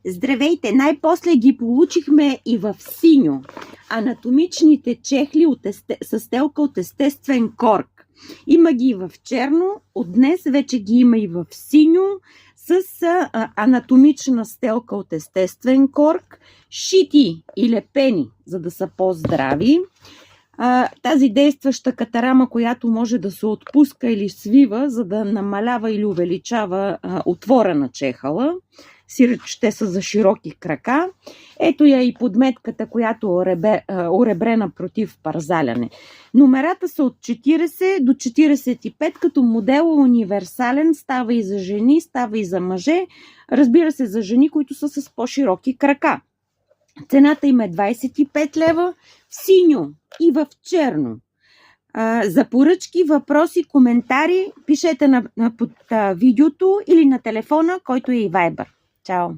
Здравейте! Най-после ги получихме и в синьо. Анатомичните чехли с телка от естествен корк. Има ги и в черно, от днес вече ги има и в синьо, с анатомична стелка от естествен корк, шити и лепени, за да са по-здрави. Тази действаща катарама, която може да се отпуска или свива, за да намалява или увеличава отвора на чехъла. Сиреч те са за широки крака. Ето я и подметката, която е оребрена против парзаляне. Номерата са от 40 до 45, като модел универсален, става и за жени, става и за мъже. Разбира се, за жени, които са с по-широки крака. Цената им е 25 лева в синьо и в черно. За поръчки, въпроси, коментари пишете под видеото или на телефона, който е и Viber. Чао!